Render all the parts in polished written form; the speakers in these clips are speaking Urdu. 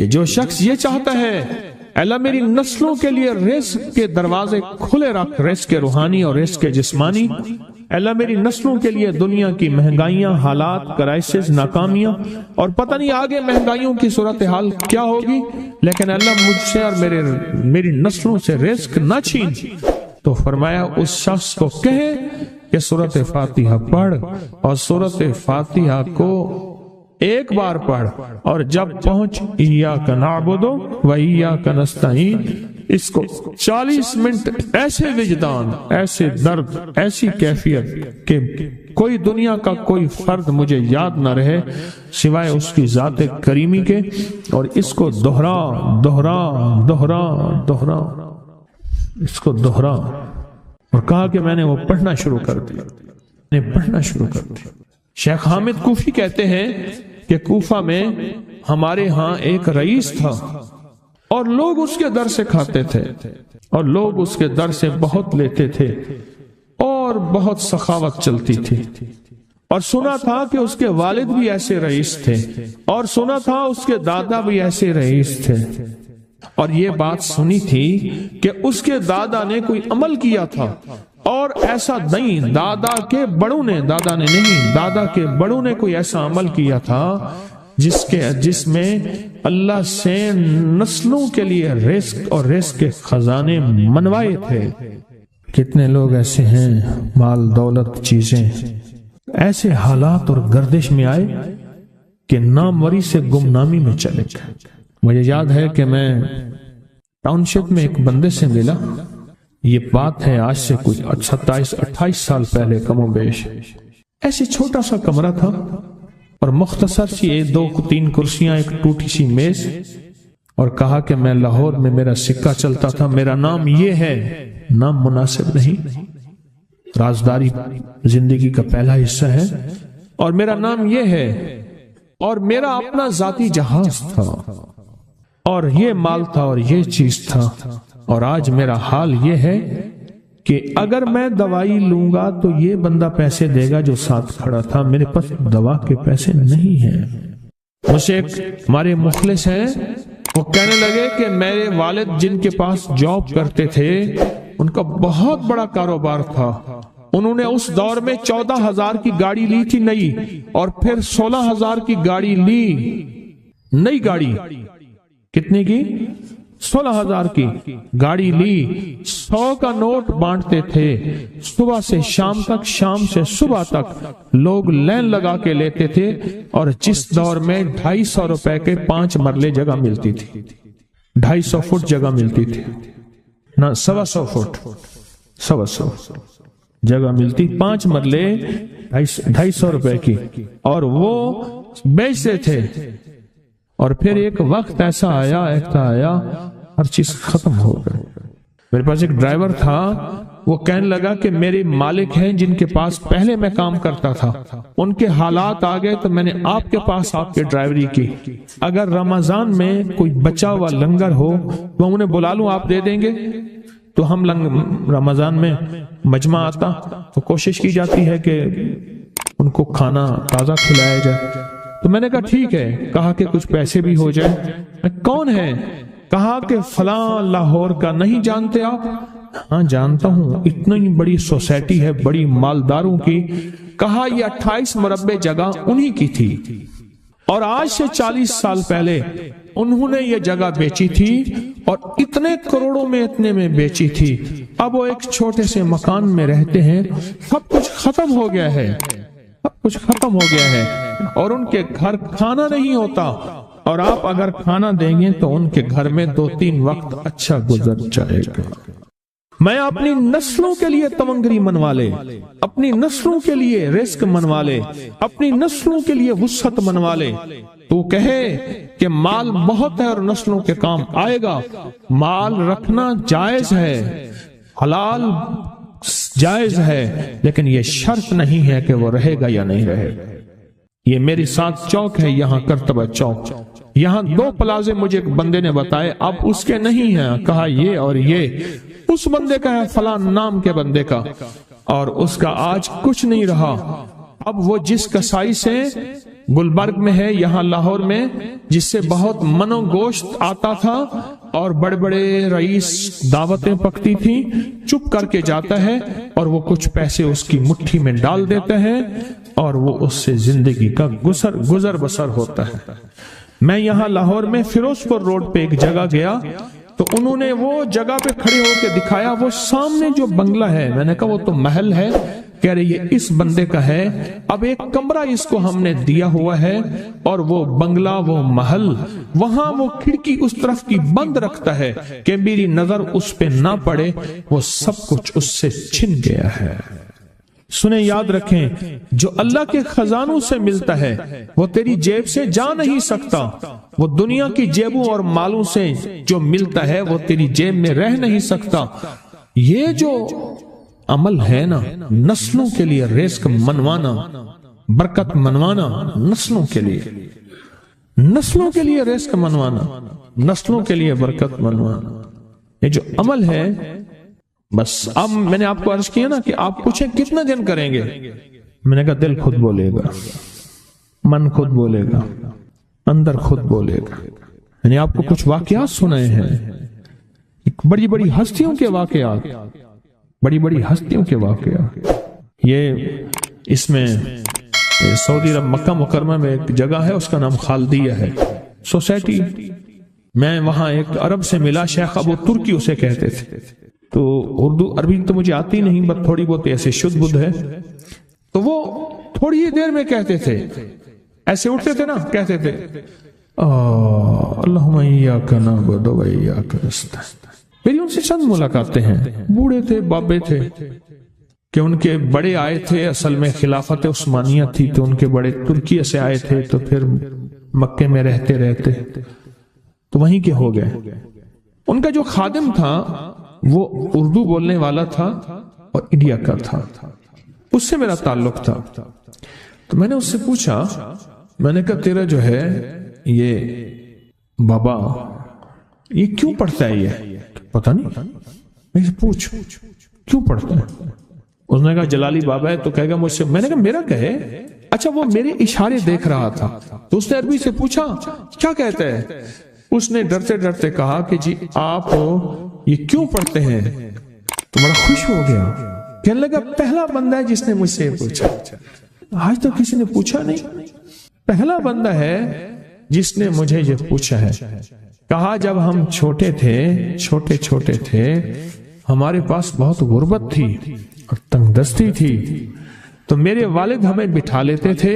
کہ جو شخص یہ چاہتا ہے اللہ میری نسلوں کے لیے رزق کے دروازے کھلے رکھ، رزق روحانی اور رزق جسمانی، اللہ میری نسلوں کے لیے دنیا کی مہنگائیاں، حالات، کرائسس، ناکامیاں اور پتہ نہیں آگے مہنگائیوں کی صورتحال کیا ہوگی، لیکن اللہ مجھ سے اور میری نسلوں سے رزق نہ چھین، تو فرمایا اس شخص کو کہے کہ سورۃ فاتحہ پڑھ، اور سورۃ فاتحہ کو ایک بار پڑھ، اور جب پہنچ ایاک نعبد و ایاک نستعین، اس کو 40 منٹ ایسے وجدان، ایسے درد، ایسی کیفیت کہ کوئی دنیا کا کوئی فرد مجھے یاد نہ رہے سوائے اس کی ذات کریمی کے، اور اس کو دہرا دہرا دہرا دہرا، اس کو دہرا، اور کہا کہ میں نے وہ پڑھنا شروع کر دیا، شیخ حامد کوفی کہتے ہیں کہ کوفہ میں ہمارے ہاں ایک رئیس تھا، اور لوگ اس کے در سے کھاتے تھے، اور لوگ اس کے در سے بہت لیتے تھے، اور بہت سخاوت چلتی تھی، اور سنا تھا کہ اس کے والد بھی ایسے رئیس تھے، اور سنا تھا اس کے دادا بھی ایسے رئیس تھے، اور یہ بات سنی تھی کہ اس کے دادا نے کوئی عمل کیا تھا، اور ایسا نہیں، دادا کے بڑوں نے کوئی ایسا عمل کیا تھا جس میں اللہ سے نسلوں کے لیے رزق اور رزق کے خزانے منوائے تھے۔ کتنے لوگ ایسے ہیں، مال دولت چیزیں، ایسے حالات اور گردش میں آئے کہ ناموری سے گمنامی میں چلے گئے۔ مجھے یاد ہے کہ میں ٹاؤن شپ میں ایک بندے سے ملا، یہ بات ہے آج سے کچھ 27-28 سال پہلے کم و بیش، ایسے چھوٹا سا کمرہ تھا، اور مختصر سی 2-3 کرسیاں، ایک ٹوٹی سی میز، اور کہا کہ میں لاہور میں میرا سکہ چلتا تھا، میرا نام یہ ہے، نام مناسب نہیں، رازداری زندگی کا پہلا حصہ ہے، اور میرا نام یہ ہے، اور میرا اپنا ذاتی جہاز تھا، اور یہ مال تھا، اور یہ چیز تھا، اور آج میرا حال یہ ہے کہ اگر میں دوائی لوں گا تو یہ بندہ پیسے دے گا جو ساتھ کھڑا تھا، میرے پاس دوا کے پیسے نہیں ہیں۔ مجھے ایک ہمارے مخلص ہیں، وہ کہنے لگے کہ میرے والد جن کے پاس جاب کرتے تھے ان کا بہت بڑا کاروبار تھا، انہوں نے اس دور میں 14,000 کی گاڑی لی تھی نئی، اور پھر 16,000 کی گاڑی لی، نئی گاڑی، کتنے کی؟ 16,000 کی گاڑی لی، 100 کا نوٹ بانٹتے تھے، صبح سے شام تک، شام سے صبح تک لوگ لین لگا کے لیتے تھے، اور جس دور میں 250 روپے کے 5 مرلے جگہ ملتی تھی، 250 فٹ جگہ ملتی تھی، نہ 125 فٹ، 125 جگہ ملتی، 5 مرلے 250 روپے کی، اور وہ بیچتے تھے۔ اور پھر ایک وقت ایسا آیا ہر چیز ختم ہو گئی۔ میرے پاس ایک ڈرائیور تھا، وہ کہنے لگا کہ میرے مالک ہیں جن کے پاس پہلے میں کام کرتا تھا، ان کے حالات آ گئے تو میں نے آپ کے پاس آپ کے ڈرائیوری کی، اگر رمضان میں کوئی بچا ہوا لنگر ہو تو انہیں بلا لوں، آپ دے دیں گے؟ تو ہم رمضان میں مجمع آتا تو کوشش کی جاتی ہے کہ ان کو کھانا تازہ کھلایا جائے، تو میں نے کہا ٹھیک ہے، کہا کہ کچھ پیسے بھی ہو جائے۔ کون ہے؟ کہا کہ فلاں لاہور کا، نہیں جانتے آپ؟ ہاں جانتا ہوں، اتنی بڑی سوسائٹی ہے، بڑی مالداروں کی۔ کہا یہ 28 مربع جگہ انہی کی تھی، اور آج سے 40 سال پہلے انہوں نے یہ جگہ بیچی تھی، اور اتنے کروڑوں میں اتنے میں بیچی تھی، اب وہ ایک چھوٹے سے مکان میں رہتے ہیں، سب کچھ ختم ہو گیا ہے، سب کچھ ختم ہو گیا ہے، اور ان کے گھر کھانا نہیں ہوتا، اور آپ اگر کھانا دیں گے تو ان کے گھر میں 2-3 وقت اچھا گزر جائے گا۔ میں اپنی نسلوں کے لیے تونگری منوا لے، اپنی نسلوں کے لیے رزق منوا لے، اپنی نسلوں کے لیے وسعت منوا لے، تو کہے کہ مال بہت ہے اور نسلوں کے کام آئے گا، مال رکھنا جائز ہے، حلال جائز ہے، لیکن یہ شرط نہیں ہے کہ وہ رہے گا یا نہیں رہے گا۔ یہ میری ساتھ چوک ہے، یہاں کرتبہ چوک، یہاں 2 پلازے مجھے ایک بندے نے بتائے، اب اس کے نہیں ہیں، کہا یہ اور یہ اس بندے کا ہے، فلاں نام کے بندے کا، اور اس کا آج کچھ نہیں رہا، اب وہ جس کسائی سے گلبرگ میں ہے یہاں لاہور میں، جس سے بہت من و گوشت آتا تھا اور بڑے بڑے رئیس دعوتیں پکتی تھی، چپ کر کے جاتا ہے اور وہ کچھ پیسے اس کی مٹھی میں ڈال دیتے ہیں اور وہ اس سے زندگی کا گزر بسر ہوتا ہے۔ میں یہاں لاہور میں فیروز پور روڈ پہ ایک جگہ گیا تو انہوں نے وہ جگہ پہ کھڑے ہو کے دکھایا، وہ سامنے جو بنگلہ ہے، میں نے کہا وہ تو محل ہے، کہہ رہے یہ اس بندے کا ہے، اب ایک کمرہ اس کو ہم نے دیا ہوا ہے اور وہ بنگلہ، وہ محل، وہاں وہ کھڑکی اس طرف کی بند رکھتا ہے کہ میری نظر اس پہ نہ پڑے، وہ سب کچھ اس سے چھن گیا ہے۔ سنیں، یاد رکھیں، جو اللہ کے خزانوں سے ملتا ہے وہ تیری جیب سے جا نہیں سکتا، وہ دنیا کی جیبوں اور مالوں سے جو ملتا ہے وہ تیری جیب میں رہ نہیں سکتا۔ یہ جو عمل ہے نا، نسلوں کے لیے رزق منوانا، برکت منوانا، نسلوں کے لیے رزق منوانا، نسلوں کے لیے برکت منوانا، یہ جو عمل ہے، بس اب میں نے آپ کو عرض کیا نا کہ آپ پوچھیں کتنا دن کریں گے، میں نے کہا دل خود بولے گا، من خود بولے گا، اندر خود بولے گا۔ یعنی آپ کو کچھ واقعات سنائے ہیں، بڑی بڑی ہستیوں کے واقعات، یہ اس میں سعودی عرب مکہ مکرمہ میں ایک جگہ ہے، اس کا نام خالدیہ ہے سوسائٹی، میں وہاں ایک عرب سے ملا، شیخ ابو ترکی اسے کہتے تھے، تو اردو عربی تو مجھے آتی نہیں، بس تھوڑی بہت ایسے شدھ بدھ ہے، تو وہ تھوڑی ہی دیر میں کہتے تھے، ایسے اٹھتے تھے نا، کہتے تھے اللہم ایاک نعبد و ایاک نستعین۔ میری ان سے چند ملاقاتیں ہیں، بوڑھے تھے، بابے تھے، کہ ان کے بڑے آئے تھے، اصل میں خلافت عثمانیہ تھی تو ان کے بڑے ترکیہ سے آئے تھے، تو پھر مکے میں رہتے تو وہیں کے ہو گئے۔ ان کا جو خادم تھا وہ اردو بولنے والا تھا اور انڈیا کا تھا، اس سے میرا تعلق تھا، تو میں نے اس سے پوچھا، میں نے کہا تیرا جو ہے یہ بابا یہ کیوں پڑھتا ہے؟ یہ پتہ نہیں، میں سے پوچھ کیوں پڑھتا ہے؟ اس نے کہا جلالی بابا ہے تو کہے گا مجھ سے، میں نے کہا میرا کہے، اچھا وہ میرے اشارے دیکھ رہا تھا، تو اس نے عربی سے پوچھا کیا کہتا ہے؟ اس نے ڈرتے ڈرتے کہا کہ جی آپ یہ کیوں پڑھتے ہیں؟ تو بڑا خوش ہو گیا، کہنے لگا پہلا بندہ ہے جس نے مجھ سے پوچھا، آج تک کسی نے پوچھا نہیں، پہلا بندہ ہے جس نے مجھے یہ پوچھا ہے۔ کہا جب ہم چھوٹے تھے ہمارے پاس بہت غربت تھی اور تنگ دستی تھی، تو میرے والد ہمیں بٹھا لیتے تھے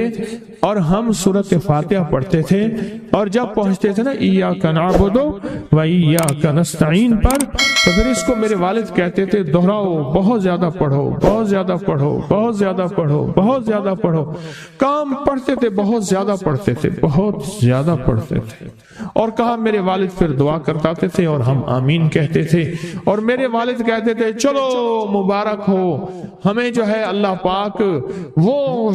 اور ہم سورۃ فاتحہ پڑھتے تھے، اور جب پہنچتے تھے نا ایاک نعبد و ایاک نستعین پر، تو پھر اس کو میرے والد کہتے تھے دہراؤ، بہت زیادہ پڑھو، بہت زیادہ پڑھو، بہت زیادہ پڑھو، بہت زیادہ پڑھو۔ کام پڑھتے تھے، بہت زیادہ پڑھتے تھے، بہت زیادہ پڑھتے تھے، اور کہا میرے والد پھر دعا کرتاتے تھے اور ہم آمین کہتے تھے، اور میرے والد کہتے تھے چلو مبارک ہو، ہمیں جو ہے اللہ پاک وہ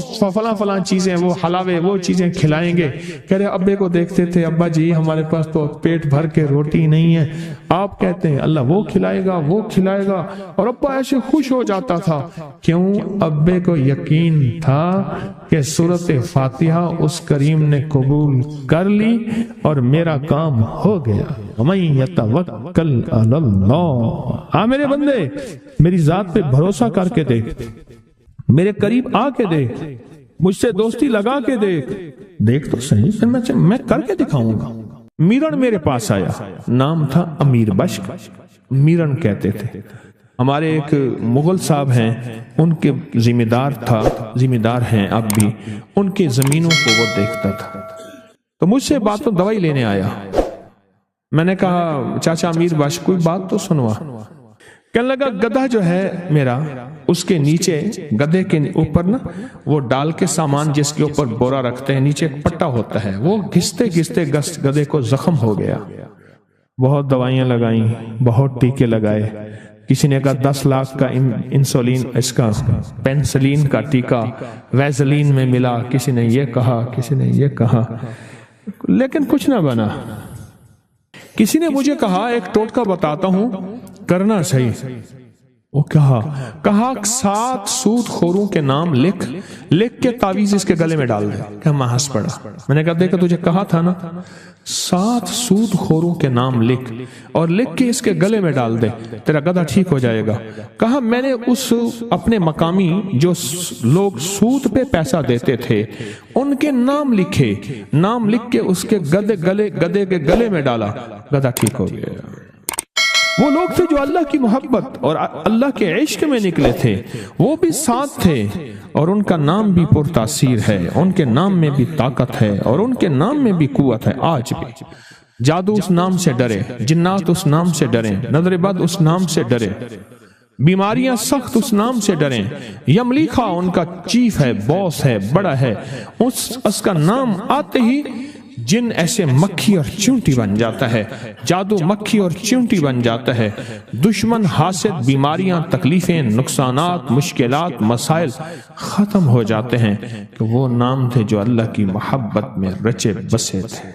فلاں چیزیں، وہ حلاوے، وہ چیزیں کھلائیں گے۔ کہہ رہے ابے کو دیکھتے تھے، ابا جی ہمارے پاس تو پیٹ بھر کے روٹی نہیں ہے، آپ کہتے ہیں اللہ وہ کھلائے گا، وہ کھلائے گا، اور ابا ایسے خوش ہو جاتا تھا۔ کیوں؟ ابے کو یقین تھا کہ سورۃ فاتحہ اس کریم نے قبول کر لی اور میرا کام ہو گیا۔ وَمَن يَتَوَكَّلْ عَلَى اللَّهِ، میرے بندے میری ذات پہ بھروسہ کر کے دیکھ، میرے قریب آ کے دیکھ، مجھ سے دوستی لگا کے دیکھ تو صحیح، پھر میں کر کے دکھاؤں گا۔ میرن میرے پاس آیا، نام تھا امیر بشک، میرن کہتے تھے، ہمارے ایک مغل صاحب ہیں، ان کے ذمہ دار ہیں اب بھی، ان کے زمینوں کو وہ دیکھتا تھا، تو مجھ سے بات تو دوائی لینے آیا۔ میں نے کہا چاچا امیر بشک کوئی بات تو سنوا۔ کہنے لگا گدھا جو ہے میرا، اس کے نیچے گدھے کے اوپر نا وہ ڈال کے سامان جس کے اوپر بورا رکھتے ہیں، نیچے ایک پٹا ہوتا ہے، وہ گھستے گدھے کو زخم ہو گیا، بہت دوائیاں لگائیں، بہت ٹیکے لگائے، کسی نے کہا 10 لاکھ کا انسولین، اس کا پینسلین کا ٹیکا ویزلین میں ملا، کسی نے یہ کہا، لیکن کچھ نہ بنا۔ کسی نے مجھے کہا ایک ٹوٹکا بتاتا ہوں، کرنا صحیح، وہ کہا 7 سود خوروں کے نام لکھ کے تعویذ اس کے گلے میں ڈال دے. کہ میں ہنس پڑا. میں نے کہا دیکھا تجھے کہا تھا نا 7 سود خوروں کے نام لکھ کے اس کے گلے میں ڈال دے, تیرا گدھا ٹھیک ہو جائے گا. کہا میں نے اس اپنے مقامی جو لوگ سود پہ پیسہ دیتے تھے ان کے نام لکھ کے اس کے گدھے کے گلے میں ڈالا, گدھا ٹھیک ہو گیا. وہ لوگ تھے جو اللہ کی محبت اور اللہ کے عشق میں نکلے تھے, وہ بھی ساتھ تھے اور ان کا نام بھی پرتاثیر ہے, ان کے نام میں بھی طاقت ہے اور ان کے نام میں بھی قوت ہے. آج بھی جادو اس نام سے ڈرے, جنات اس نام سے ڈریں, نظر بد اس نام سے ڈرے, بیماریاں سخت اس نام سے ڈریں. یملیخا ان کا چیف ہے, باس ہے, بڑا ہے. اس کا نام آتے ہی جن ایسے مکھی اور چونٹی بن جاتا ہے, جادو مکھی اور چونٹی بن جاتا ہے. دشمن, حاسد, بیماریاں, تکلیفیں, نقصانات, مشکلات, مسائل ختم ہو جاتے ہیں. کہ وہ نام تھے جو اللہ کی محبت میں رچے بسے تھے,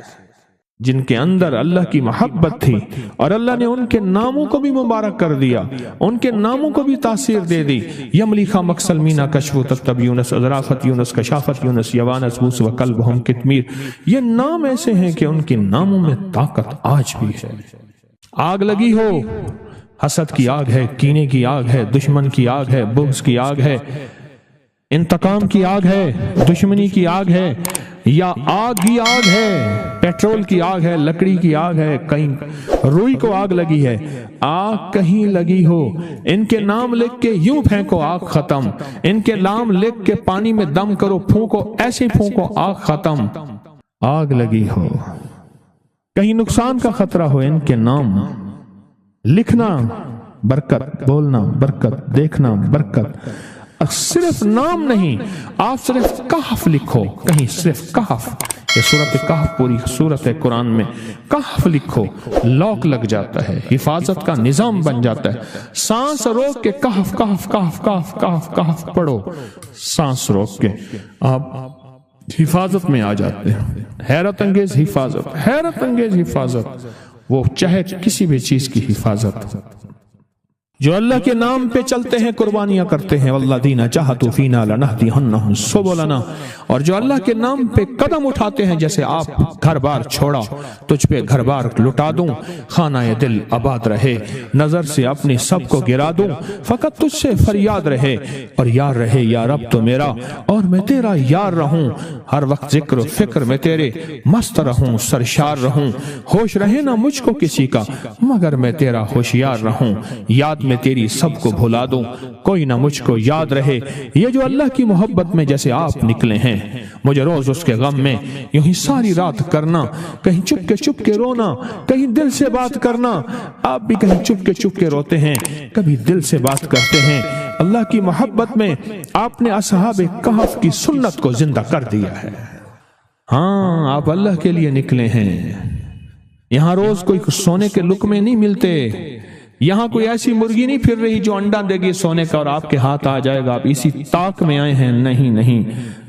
جن کے اندر اللہ کی محبت تھی اور اللہ نے ان کے ناموں کو بھی مبارک کر دیا, ان کے ناموں کو بھی تاثیر دے دی. یملیخا, مکسل, مینا, کشف, تتب, یونس, ذرافت, یونس, کشافت, یونس, یوانس, موس, وکلبہم, کتمیر. یہ نام ایسے ہیں کہ ان کے ناموں میں طاقت آج بھی ہے. آگ لگی ہو, حسد کی آگ ہے, کینے کی آگ ہے, دشمن کی آگ ہے, بغض کی آگ ہے, انتقام کی آگ ہے, دشمنی کی آگ ہے, یا آگ کی آگ ہے, پیٹرول کی آگ ہے, لکڑی کی آگ ہے, کہیں روئی کو آگ لگی ہے, آگ کہیں لگی ہو, ان کے نام لکھ کے یوں پھینکو آگ ختم. ان کے نام لکھ کے پانی میں دم کرو, پھونکو, ایسے پھونکو, آگ ختم. آگ لگی ہو, کہیں نقصان کا خطرہ ہو, ان کے نام لکھنا برکت, بولنا برکت, دیکھنا برکت. صرف نام نہیں, آپ صرف کہف لکھو, کہیں صرف کہف, یہ سورت کہف پوری سورت ہے قرآن میں, کہف لکھو, لاک لگ جاتا ہے, حفاظت کا نظام بن جاتا ہے. سانس روک کے کہف کہف کہف کہف کہف کہف پڑھو, سانس روک کے آپ حفاظت میں آ جاتے ہیں. حیرت انگیز حفاظت, حیرت انگیز حفاظت, وہ چاہے کسی بھی چیز کی حفاظت. جو اللہ کے نام پہ چلتے ہیں, قربانیاں کرتے ہیں, والذین جاہدوا فینا لنہدینہم سبلنا, اور جو اللہ کے نام پہ قدم اٹھاتے ہیں, جیسے آپ گھر بار چھوڑا, تجھ پہ گھر بار لٹا دوں, خانہ دل آباد رہے, نظر سے اپنی سب کو گرا دوں, فقط تجھ سے فریاد رہے, اور یار رہے یا رب تو میرا, اور میں تیرا یار رہوں, ہر وقت ذکر و فکر میں تیرے مست رہوں, سرشار رہوں, ہوش رہے نہ مجھ کو کسی کا مگر میں تیرا ہوشیار رہوں, یاد میں تیری سب کو بھلا دوں, کوئی نہ مجھ کو یاد رہے. یہ جو اللہ کی محبت میں جیسے آپ نکلے ہیں, مجھے روز اس کے غم میں یوں ہی ساری رات کرنا, کہیں چپ کے رونا, کہیں دل سے بات کرنا. آپ بھی کہیں چپ کے روتے ہیں, کبھی دل سے بات کرتے ہیں. اللہ کی محبت میں آپ نے اصحاب کہف کی سنت کو زندہ کر دیا ہے. ہاں, آپ اللہ کے لیے نکلے ہیں. یہاں روز کوئی سونے کے لقمے نہیں ملتے, یہاں کوئی ایسی مرغی نہیں پھر رہی جو انڈا دے گی سونے کا اور آپ کے ہاتھ آ جائے گا, آپ اسی طاق میں آئے ہیں. نہیں,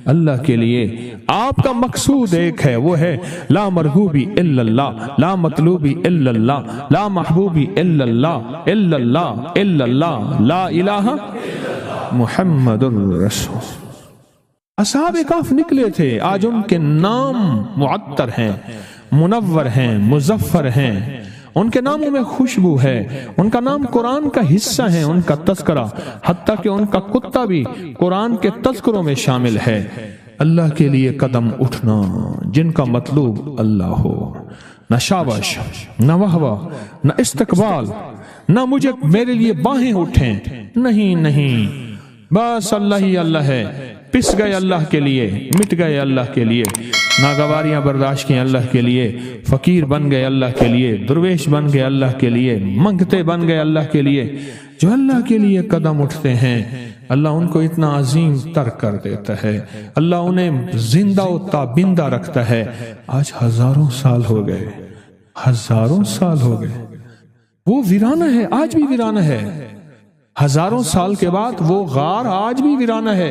اللہ کے لیے آپ کا مقصود ایک ہے, وہ ہے لا مرغوبی الا اللہ, لا مطلوبی الا اللہ, لا محبوبی الا اللہ, الا اللہ, الا اللہ, لا الہ محمد الرسول. اصحاب کہف نکلے تھے, آج ان کے نام معطر ہیں, منور ہیں, مظفر ہیں, ان کے ناموں میں خوشبو ہے, ان کا نام قرآن کا حصہ ہے, ان کا تذکرہ, حتیٰ کہ ان کا کتا بھی قرآن کے تذکروں میں شامل ہے. اللہ کے لیے قدم اٹھنا, جن کا مطلوب اللہ ہو, نہ شابش, نہ وہوہ, نہ استقبال, نہ مجھے میرے لیے باہیں اٹھیں, نہیں, بس اللہ ہی اللہ ہے. پس گئے اللہ کے لیے, مٹ گئے اللہ کے لیے, ناگواریاں برداشت کی اللہ کے لیے, فقیر بن گئے اللہ کے لیے, درویش بن گئے اللہ کے لیے, منگتے بن گئے اللہ کے لیے. جو اللہ کے لیے قدم اٹھتے ہیں, اللہ ان کو اتنا عظیم تر کر دیتا ہے, اللہ انہیں زندہ و تابندہ رکھتا ہے. آج ہزاروں سال ہو گئے, وہ ویرانہ ہے, آج بھی ویرانہ ہے. ہزاروں سال کے بعد وہ غار آج بھی ویرانہ ہے.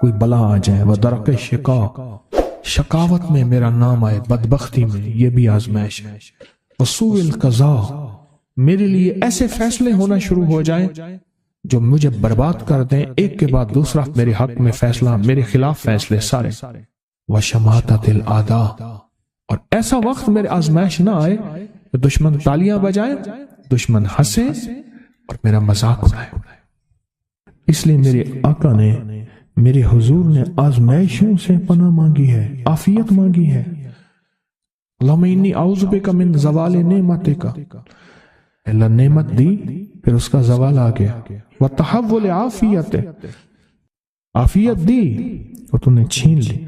کوئی بلا آ جائے، وہ درک شقاق، شقاوت میں میرا نام آئے، بدبختی میں، یہ بھی آزمائش ہے۔ وسوء القضاء، میرے لیے ایسے فیصلے ہونا شروع ہو جائیں جو مجھے برباد کر دیں، ایک کے بعد دوسرا میرے حق میں فیصلہ، میرے خلاف فیصلے سارے۔ وشماتت الاعداء، اور ایسا وقت میرے آزمائش نہ آئے کہ دشمن تالیاں بجائے، دشمن ہنسے اور میرا مذاق اڑائے۔ اس لیے میرے آقا نے، میرے حضور نے آزمائشوں سے پناہ مانگی ہے، عافیت مانگی ہے۔ اللہم انی اعوذ بک من زوال نعمتک، اللہ نعمت دی پھر اس کا زوال آ گیا، وتحول عافیت، عافیت دی وہ تو نے چھین لی۔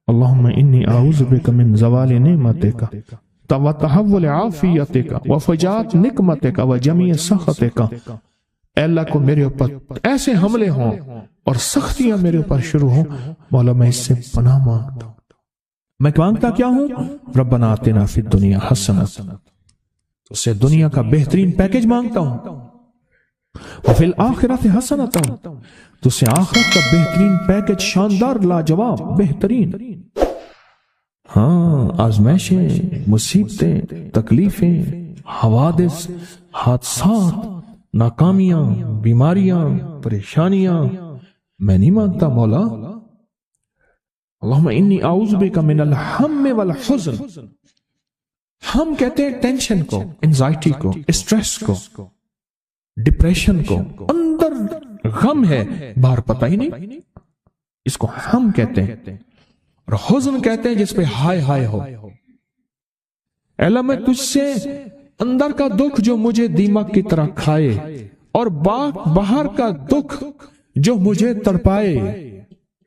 اللہم انی اعوذ بک من زوال نعمتک وتحول عافیتک وفجاءت نقمتک وجمیع سخطک، اے اللہ کو میرے اوپر ایسے حملے ہوں اور سختیاں میرے اوپر شروع ہوں، مولا میں اس سے پناہ مانگتا ہوں۔ میں مانگتا کیا ہوں؟ ربنا آتنا فی الدنیا حسنہ، اس سے دنیا کا بہترین پیکج مانگتا ہوں، وفی الآخرۃ حسنہ، تو سے آخرت کا بہترین پیکج، شاندار، لاجواب، بہترین۔ ہاں، آزمائشیں، مصیبتیں، تکلیفیں، حوادث، حادثات، ناکامیاں، بیماریاں، پریشانیاں میں نہیں مانگتا مولا۔ اللہم انی اعوذ بک من الہم والحزن، ہم کہتے ہیں ٹینشن کو، انزائٹی کو، اسٹریس کو، ڈپریشن کو، اندر غم ہے باہر پتہ ہی نہیں، اس کو ہم کہتے ہیں، اور حزن کہتے ہیں جس پہ ہائے ہائے ہو۔ اے اللہ میں تجھ سے اندر کا دکھ جو مجھے دیمک کی طرح کھائے، اور باہر کا دکھ جو مجھے تڑپائے،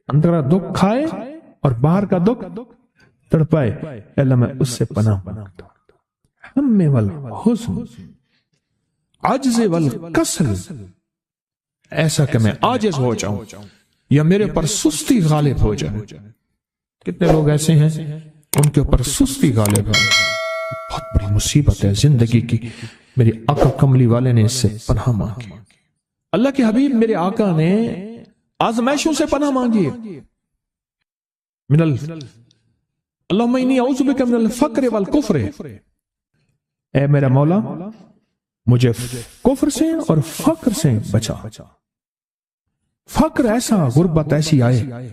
اندر کا دکھ کھائے اور باہر کا دکھ تڑپائے، اے اللہ میں اس سے پناہ مانگتا ہوں۔ ہم والحزن، عجز والکسل، ایسا کہ میں عاجز ہو جاؤں یا میرے پر سستی غالب ہو جائے۔ کتنے لوگ ایسے ہیں ان کے اوپر سستی غالب ہے، بہت بڑی مصیبت ہے زندگی کی۔ میری آقا کملی والے نے اس سے پناہ مانگی، اللہ کے حبیب میرے آقا نے آزمائشوں سے پناہ مانگی ہے۔ اللہم انی اعوذ بک من الفقر والکفر، اے میرا مولا مجھے کفر سے اور فقر سے بچا۔ فقر ایسا، غربت ایسی آئے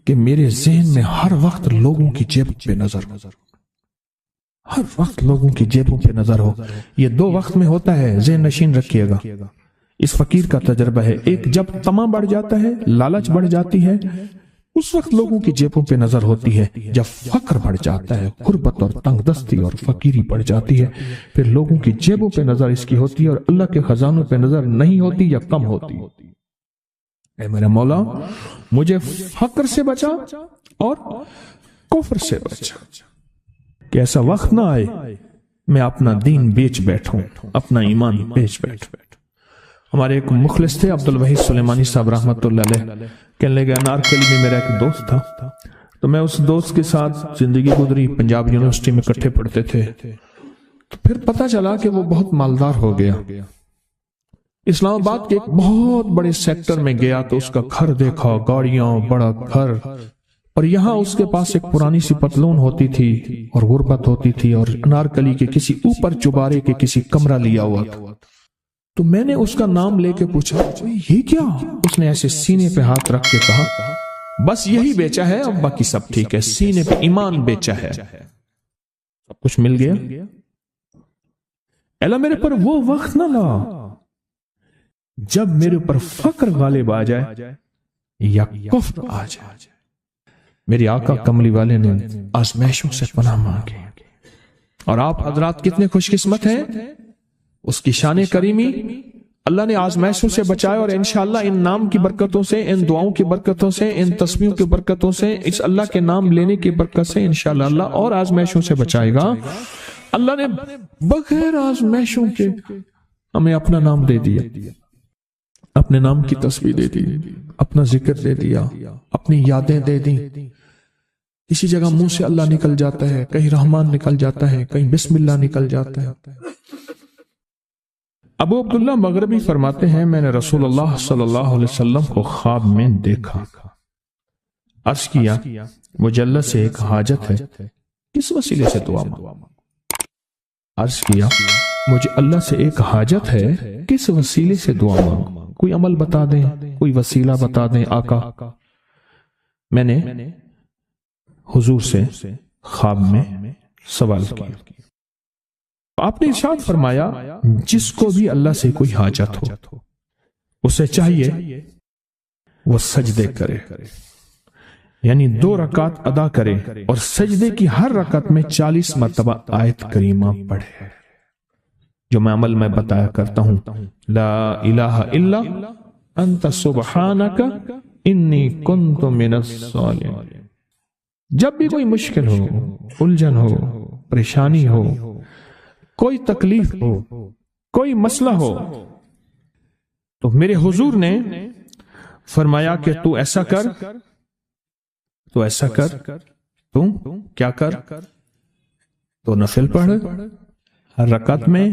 کہ میرے ذہن میں ہر وقت لوگوں کی جیب پہ نظر، ہر وقت لوگوں کی جیبوں پہ نظر ہو۔ یہ دو وقت میں ہوتا ہے، ذہن نشین رکھیے گا۔ اس فقیر کا تجربہ ہے، ایک جب طمع بڑھ جاتا ہے، لالچ بڑھ جاتی ہے، اس وقت لوگوں کی جیبوں پہ نظر ہوتی ہے۔ جب فقر بڑھ جاتا ہے، غربت اور تنگ دستی اور فقیری بڑھ جاتی ہے، پھر لوگوں کی جیبوں پہ نظر اس کی ہوتی ہے اور اللہ کے خزانوں پہ نظر نہیں ہوتی یا کم ہوتی۔ اے میرا مولا مجھے فقر سے بچا اور کفر سے بچا، کہ ایسا وقت نہ آئے میں اپنا دین بیچ بیٹھوں، اپنا ایمان بیچ بیٹھوں۔ ہمارے ایک مخلص تھے عبد الوحید سلیمانی صاحب رحمۃ اللہ علیہ، کہنے لگے انارکلی میں میرا ایک دوست تھا، تو میں اس دوست کے ساتھ زندگی گزری، پنجاب یونیورسٹی میں اکٹھے پڑھتے تھے، تو پھر پتہ چلا کہ وہ بہت مالدار ہو گیا۔ اسلام آباد کے ایک بہت بڑے سیکٹر میں گیا تو اس کا گھر دیکھا، گاڑیاں، بڑا گھر، اور یہاں اس کے پاس ایک پرانی سی پتلون ہوتی تھی اور غربت ہوتی تھی، اور انارکلی کے کسی اوپر چبارے کے کسی کمرہ لیا ہوا تھا۔ تو میں نے اس کا نام لے کے پوچھا یہ کیا؟ اس نے ایسے سینے پہ ہاتھ رکھ کے کہا بس یہی بیچا ہے، اب باقی سب ٹھیک ہے، سینے پہ ایمان بیچا ہے، سب کچھ مل گیا۔ اللہ میرے پر وہ وقت نہ لا جب میرے اوپر فقر غالب آ جائے یا کفر آ جائے۔ میری آقا کملی والے نے آزمائشوں سے پناہ مانگی، اور آپ حضرات کتنے خوش قسمت ہیں، اس کی شان کریمی اللہ نے آزمائشوں سے بچائے، اور انشاءاللہ ان نام کی برکتوں سے، ان دعاؤں کی برکتوں سے، ان تسبیحوں کی برکتوں سے، اس اللہ کے نام لینے کی برکت سے انشاءاللہ اللہ اور آزمائشوں سے بچائے گا۔ اللہ نے بغیر آزمائشوں کے ہمیں اپنا نام دے دیا، اپنے نام کی تسبیح دے دی، اپنا ذکر دے دیا، اپنی یادیں دے دی۔ کسی جگہ منہ سے اللہ نکل جاتا ہے، کہیں رحمان نکل جاتا ہے، کہیں بسم اللہ نکل جاتا ہے۔ ابو عبداللہ مغربی فرماتے ہیں میں نے رسول اللہ صلی اللہ علیہ وسلم کو خواب میں دیکھا، عرض کیا مجھے اللہ سے ایک حاجت ہے، کس وسیلے سے دعا مانگوں؟ عرض کیا مجھے اللہ سے ایک حاجت ہے، کس وسیلے سے دعا مانگوں؟ کوئی عمل بتا دیں، کوئی وسیلہ بتا دیں آقا۔ میں نے حضور سے خواب میں سوال کیا، آپ نے ارشاد فرمایا جس کو بھی اللہ سے کوئی حاجت ہو اسے چاہیے وہ سجدے کرے، یعنی 2 رکعت ادا کرے اور سجدے کی ہر رکعت میں 40 مرتبہ آیت کریمہ پڑھے، جو میں عمل میں بتایا کرتا ہوں، لا الہ الا انت سبحانک انی کنت من الظالمین۔ جب بھی کوئی مشکل ہو، الجھن ہو، پریشانی ہو، کوئی تکلیف ہو، کوئی مسئلہ ہو، تو میرے حضور نے فرمایا کہ تو ایسا کر، تو ایسا کر، تو کیا کر، تو نفل پڑھ، ہر رکعت میں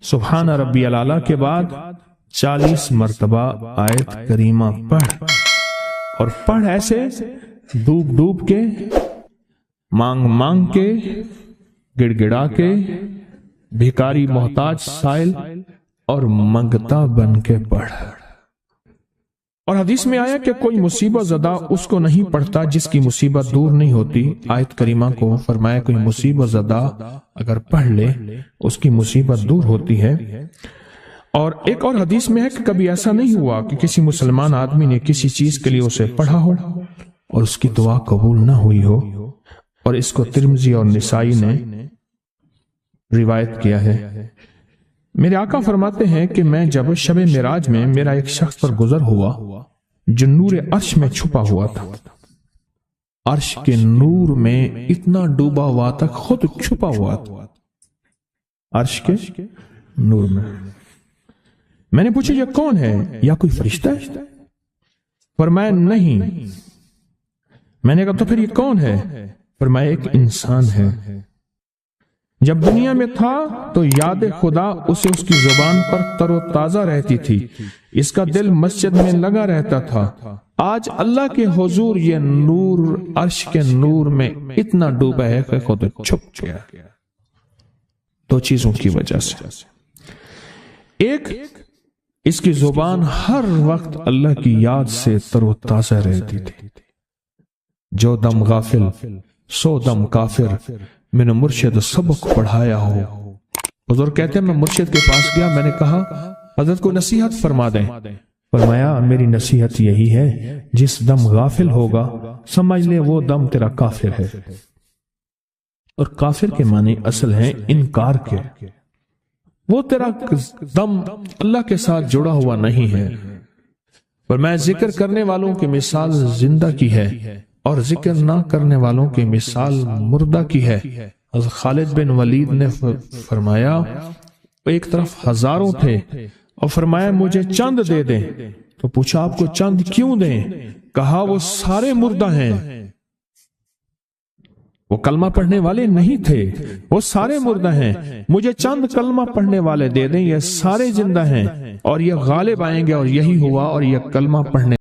سبحان ربی الاعلیٰ کے بعد 40 مرتبہ آیت کریمہ پڑھ، اور پڑھ ایسے ڈوب ڈوب کے، مانگ مانگ کے، گڑ گڑا کے، بھیکاری محتاج سائل اور منگتا بن کے پڑھ۔ اور حدیث میں آیا کہ کوئی مصیبت زدہ اس کو نہیں پڑھتا جس کی مصیبت دور نہیں ہوتی۔ آیت کریمہ کو فرمایا کوئی مصیبت زدہ اگر پڑھ لے اس کی مصیبت دور ہوتی ہے۔ اور ایک اور حدیث میں ہے کہ کبھی ایسا نہیں ہوا کہ کسی مسلمان آدمی نے کسی چیز کے لیے اسے پڑھا ہو اور اس کی دعا قبول نہ ہوئی ہو، اور اس کو ترمذی اور نسائی نے روایت کیا ہے۔ میرے آقا فرماتے ہیں کہ میں جب شب معراج میں میرا ایک شخص پر گزر ہوا جو نور عرش میں چھپا ہوا تھا، عرش کے نور میں اتنا ڈوبا ہوا تھا، خود چھپا ہوا تھا عرش کے نور میں نے پوچھا یہ کون ہے، یا کوئی فرشتہ ہے؟ فرمایا نہیں۔ میں نے کہا تو پھر یہ کون ہے؟ فرمایا ایک انسان ہے، جب دنیا میں تھا تو یاد خدا اسے اس کی زبان پر تر و تازہ رہتی تھی، اس کا دل مسجد میں لگا رہتا تھا، آج اللہ کے حضور یہ نور عرش کے نور میں اتنا ڈوبا ہے کہ خود چھپ گیا۔ 2 چیزوں کی وجہ سے، ایک اس کی زبان ہر وقت اللہ کی یاد سے تر و تازہ رہتی تھی، جو دم غافل سو دم کافر، میں نے مرشد سبق پڑھایا ہو۔ حضور کہتے ہیں میں مرشد کے پاس گیا، میں نے کہا حضرت کو نصیحت فرما دیں۔ فرمایا میری نصیحت یہی ہے جس دم غافل ہوگا سمجھ لے وہ دم تیرا کافر ہے، اور کافر کے معنی اصل ہیں انکار کے، وہ تیرا دم اللہ کے ساتھ جڑا ہوا نہیں ہے۔ فرمایا ذکر کرنے والوں کی مثال زندہ کی ہے اور ذکر نہ کرنے والوں کی مثال مردہ کی ہے۔ حضرت خالد بن ولید نے فرمایا ایک طرف ہزاروں تھے اور فرمایا مجھے چند دے دیں، تو پوچھا آپ کو چند کیوں دیں؟ کہا وہ سارے مردہ ہیں، وہ کلمہ پڑھنے والے نہیں تھے، وہ سارے مردہ ہیں، مجھے چند کلمہ پڑھنے والے دے دیں، یہ سارے زندہ ہیں اور یہ غالب آئیں گے، اور یہی ہوا، اور یہ کلمہ پڑھنے